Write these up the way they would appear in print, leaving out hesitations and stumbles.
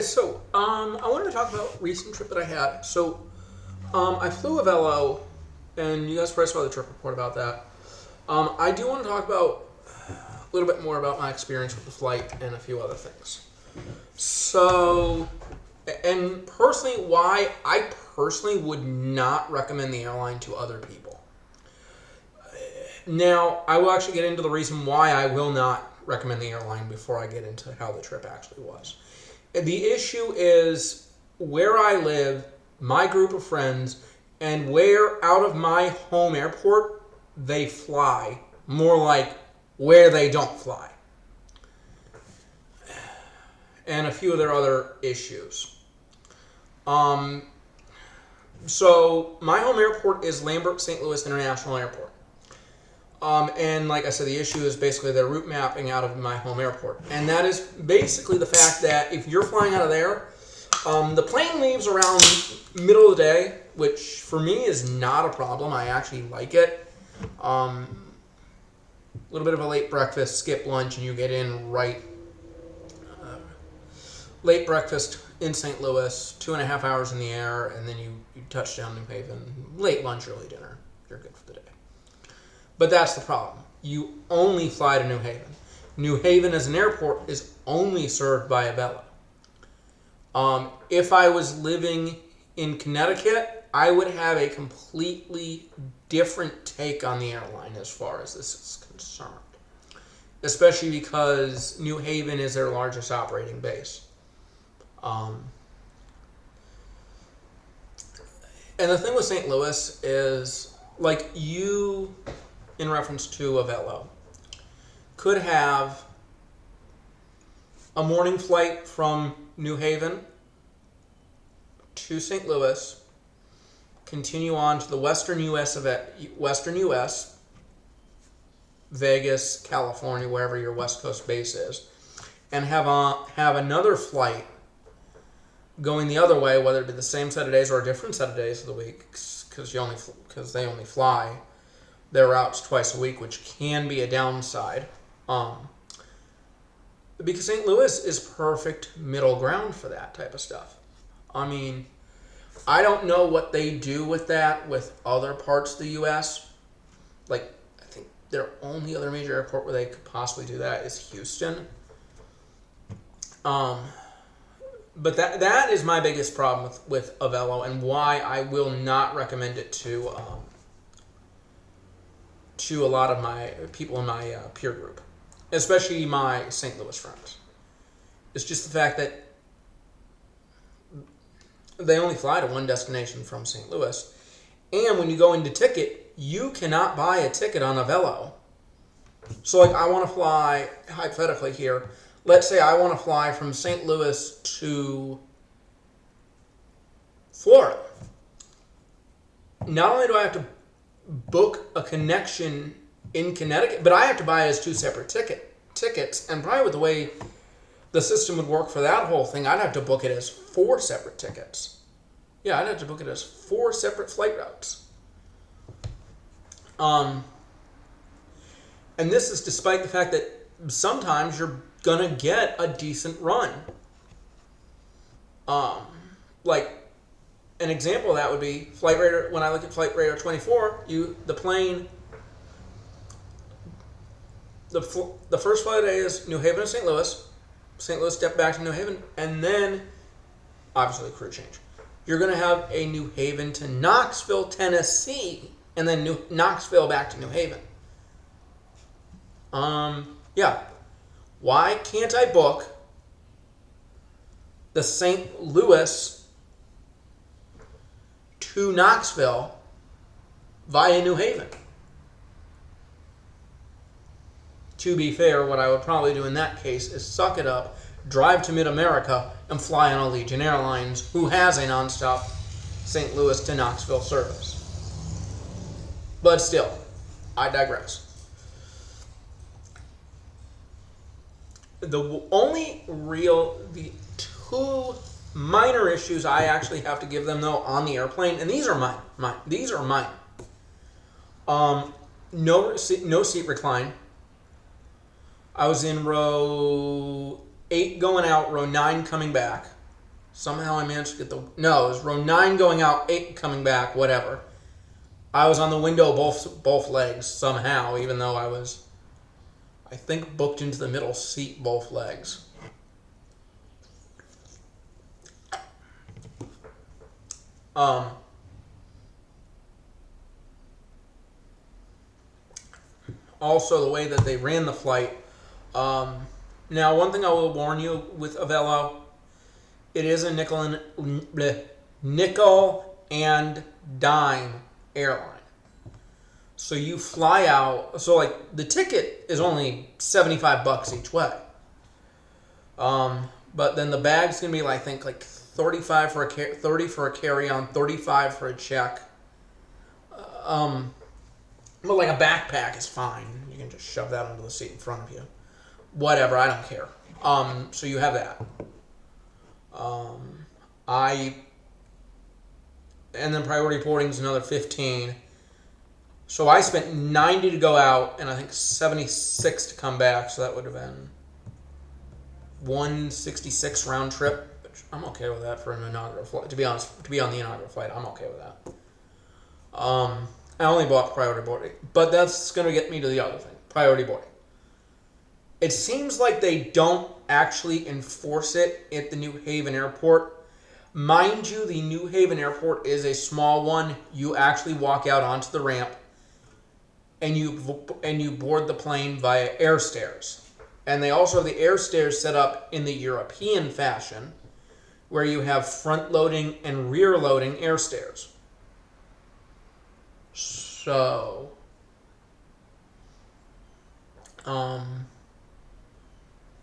guys, so I wanted to talk about a recent trip that I had. So I flew Avelo, and you guys probably saw the trip report about that. I do want to talk about a little bit more about my experience with the flight and a few other things. So, and personally, why I personally would not recommend the airline to other people. Now, I will actually get into the reason why I will not recommend the airline before I get into how the trip actually was. The issue is where I live, my group of friends, and where out of my home airport they fly, more like where they don't fly. And a few of their other issues. So my home airport is Lambert St. Louis International Airport. And like I said, the issue is basically their route mapping out of my home airport. And that is basically the fact that if you're flying out of there, the plane leaves around middle of the day, which for me is not a problem. I actually like it. A little bit of a late breakfast, skip lunch, and you get in right. Late breakfast in St. Louis, 2.5 hours in the air, and then you touch down New Haven. Late lunch, early dinner. You're good for the day. But that's the problem. You only fly to New Haven. New Haven as an airport is only served by Avelo. If I was living in Connecticut, I would have a completely different take on the airline as far as this is concerned. Especially because New Haven is their largest operating base. And the thing with St. Louis is, like, you, in reference to Avelo, could have a morning flight from New Haven to St. Louis, continue on to the western U.S. Vegas, California, wherever your West Coast base is, and have another flight going the other way, whether it be the same set of days or a different set of days of the week, because they only fly their routes twice a week, which can be a downside. Because St. Louis is perfect middle ground for that type of stuff. I mean, I don't know what they do with that with other parts of the U.S. Like, I think their only other major airport where they could possibly do that is Houston. But that is my biggest problem with Avelo, and why I will not recommend it to a lot of my people in my peer group, especially my St. Louis friends. It's just the fact that they only fly to one destination from St. Louis, and when you go into ticket, you cannot buy a ticket on Avelo. So, like, I want to fly, hypothetically here, let's say I want to fly from St. Louis to Florida. Not only do I have to book a connection in Connecticut, but I have to buy as two separate tickets. And probably with the way the system would work for that whole thing, I'd have to book it as 4 separate tickets. Yeah, I'd have to book it as 4 separate flight routes. And this is despite the fact that sometimes you're gonna get a decent run. Like an example of that would be Flight Radar. When I look at Flight Radar 24, the first flight today is New Haven to St. Louis. St. Louis step back to New Haven, and then obviously the crew change. You're gonna have a New Haven to Knoxville, Tennessee, and then Knoxville back to New Haven. Yeah. Why can't I book the St. Louis to Knoxville via New Haven? To be fair, what I would probably do in that case is suck it up, drive to Mid-America, and fly on Allegiant Airlines, who has a nonstop St. Louis to Knoxville service. But still, I digress. The two minor issues I actually have to give them, though, on the airplane, and these are mine. These are mine. No seat recline. I was in row 8 going out, row 9 coming back. Somehow I managed to get the... No, it was row 9 going out, 8 coming back, whatever. I was on the window both legs somehow, even though I was, I think, booked into the middle seat both legs. Also, the way that they ran the flight. Now, one thing I will warn you with Avelo, it is a nickel and dime airline. So you fly out. So like the ticket is only $75 each way. But then the bag's gonna be like, I think like 35 for a 30 for a carry-on, 35 for a check. But like a backpack is fine. You can just shove that onto the seat in front of you. Whatever, I don't care. So you have that. And then priority boarding is another 15. So I spent 90 to go out, and I think 76 to come back. So that would have been 166 round trip. Which I'm okay with that for an inaugural flight. To be honest, to be on the inaugural flight, I'm okay with that. I only bought priority boarding, but that's going to get me to the other thing: priority boarding. It seems like they don't actually enforce it at the New Haven airport. Mind you, the New Haven airport is a small one. You actually walk out onto the ramp, and you board the plane via air stairs. And they also have the air stairs set up in the European fashion, where you have front loading and rear loading air stairs. So,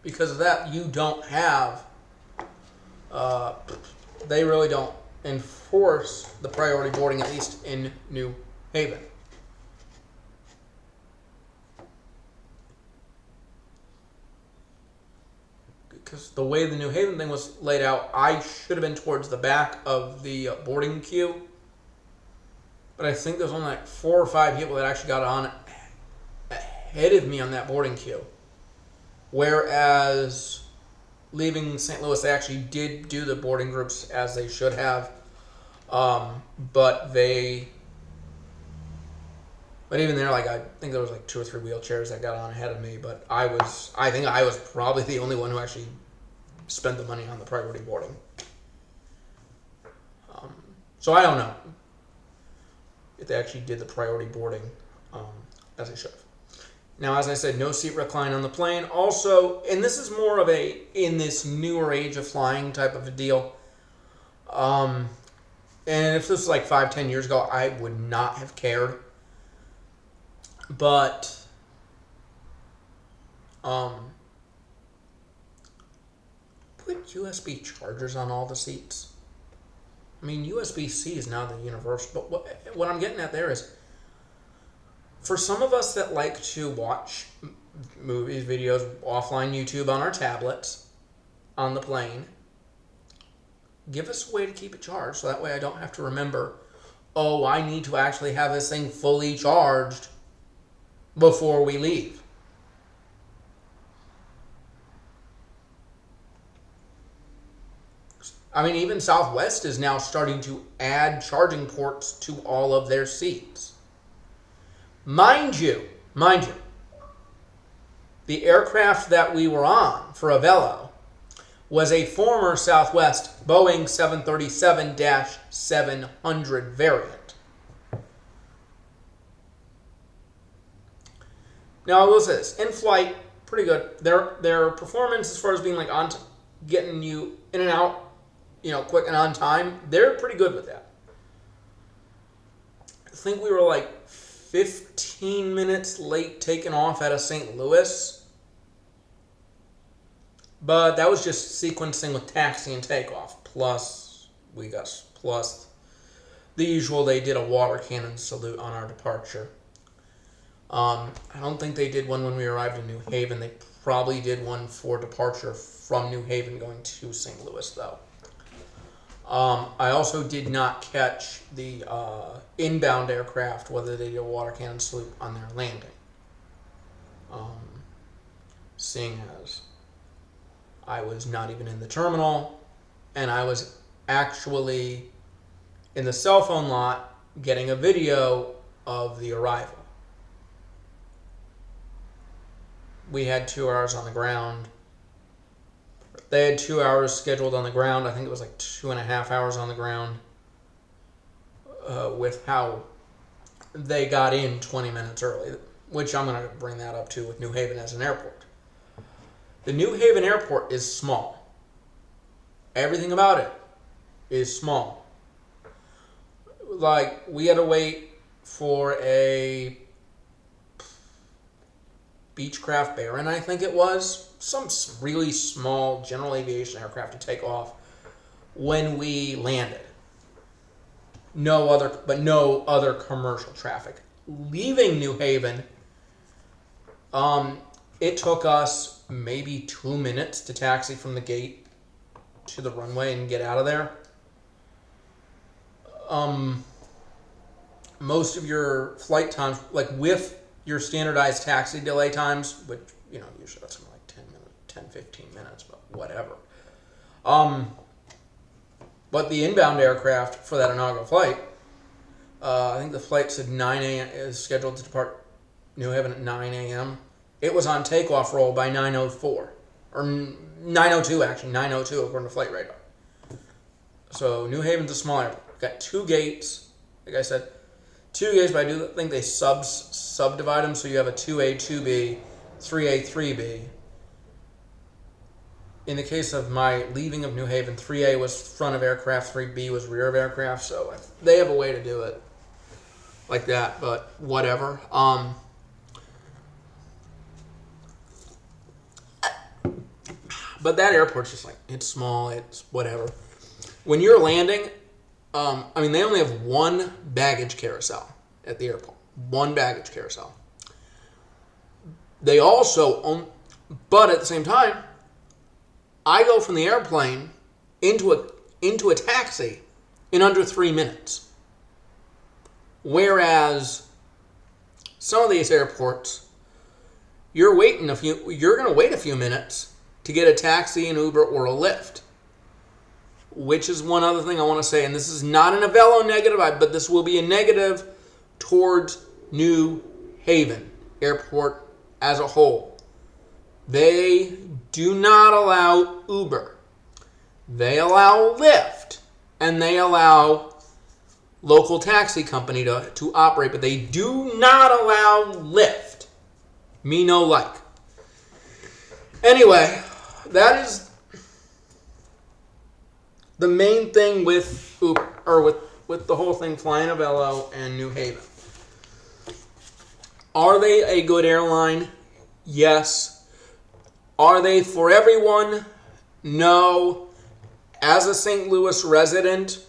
because of that, you don't have, they really don't enforce the priority boarding, at least in New Haven. Because the way the New Haven thing was laid out, I should have been towards the back of the boarding queue. But I think there's only like 4 or 5 people that actually got on ahead of me on that boarding queue. Whereas leaving St. Louis, they actually did do the boarding groups as they should have. But even there, like I think there was like 2 or 3 wheelchairs that got on ahead of me. But I think I was probably the only one who actually spent the money on the priority boarding. So I don't know if they actually did the priority boarding as they should have. Now, as I said, no seat recline on the plane. Also, and this is more of a, in this newer age of flying type of a deal. And if this was like 5-10 years ago, I would not have cared. But put USB chargers on all the seats. I mean, USB-C is now the universal. But what I'm getting at there is, for some of us that like to watch movies, videos, offline YouTube on our tablets, on the plane, give us a way to keep it charged, so that way I don't have to remember, oh, I need to actually have this thing fully charged before we leave. I mean, even Southwest is now starting to add charging ports to all of their seats. Mind you, the aircraft that we were on for Avelo was a former Southwest Boeing 737-700 variant. Now, I will say this, in flight, pretty good. Their performance as far as being like on getting you in and out, quick and on time, they're pretty good with that. I think we were like 15 minutes late taking off out of St. Louis. But that was just sequencing with taxi and takeoff. Plus the usual, they did a water cannon salute on our departure. I don't think they did one when we arrived in New Haven. They probably did one for departure from New Haven going to St. Louis, though. I also did not catch the inbound aircraft, whether they did a water cannon salute on their landing. Seeing as I was not even in the terminal, and I was actually in the cell phone lot getting a video of the arrival. We had 2 hours on the ground. They had 2 hours scheduled on the ground. I think it was like 2.5 hours on the ground, with how they got in 20 minutes early, which I'm going to bring that up too with New Haven as an airport. The New Haven airport is small. Everything about it is small. Like, we had to wait for a Beechcraft Baron, I think it was, some really small general aviation aircraft to take off when we landed. No other commercial traffic. Leaving New Haven, it took us maybe 2 minutes to taxi from the gate to the runway and get out of there. Most of your flight times, like with your standardized taxi delay times, which, usually that's something like 10-15 minutes, but whatever. But the inbound aircraft for that inaugural flight, I think the flight said 9 a.m. is scheduled to depart New Haven at 9 a.m. It was on takeoff roll by 9:04, or 9:02 actually, 9:02 according to flight radar. So New Haven's a small airport. We've got 2 gates, like I said, 2 gates, but I do think they subdivide them, so you have a 2A, 2B, 3A, 3B. In the case of my leaving of New Haven, 3A was front of aircraft, 3B was rear of aircraft, so they have a way to do it like that, but whatever. But that airport's just like, it's small, it's whatever. When you're landing, they only have 1 baggage carousel at the airport. 1 baggage carousel. They also own, but at the same time, I go from the airplane into a taxi in under 3 minutes. Whereas some of these airports, you're going to wait a few minutes to get a taxi, an Uber, or a Lyft. Which is one other thing I want to say, and this is not an Avelo negative, but this will be a negative towards New Haven Airport as a whole. They do not allow Uber. They allow Lyft, and they allow local taxi company to operate, but they do not allow Lyft. Me no like. Anyway, that is the main thing with Uber, or with the whole thing flying Avelo and New Haven. Are they a good airline? Yes. Are they for everyone? No. As a St. Louis resident,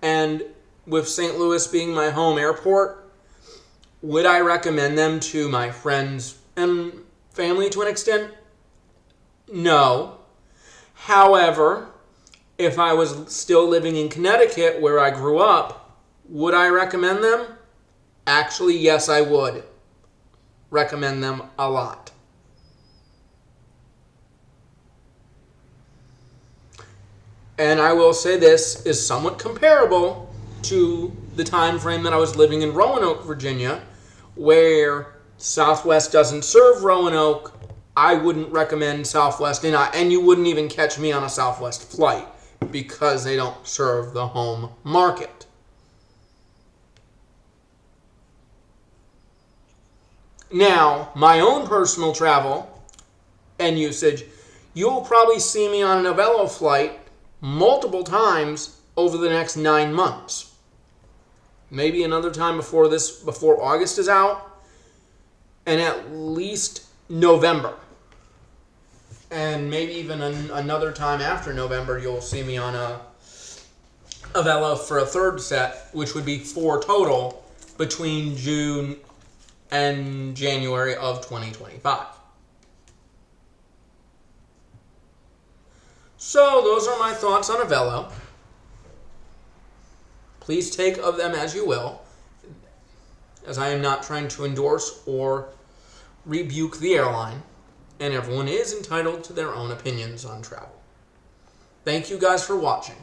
and with St. Louis being my home airport, would I recommend them to my friends and family to an extent? No. However, if I was still living in Connecticut where I grew up, would I recommend them? Actually, yes, I would recommend them a lot. And I will say this is somewhat comparable to the time frame that I was living in Roanoke, Virginia, where Southwest doesn't serve Roanoke. I wouldn't recommend Southwest, and you wouldn't even catch me on a Southwest flight because they don't serve the home market. Now, my own personal travel and usage, you'll probably see me on an Avelo flight multiple times over the next 9 months. Maybe another time before August is out, and at least November. And maybe even another time after November, you'll see me on a Avelo for a third set, which would be 4 total between June and January of 2025. So those are my thoughts on Avelo. Please take of them as you will, as I am not trying to endorse or rebuke the airline, and everyone is entitled to their own opinions on travel. Thank you guys for watching.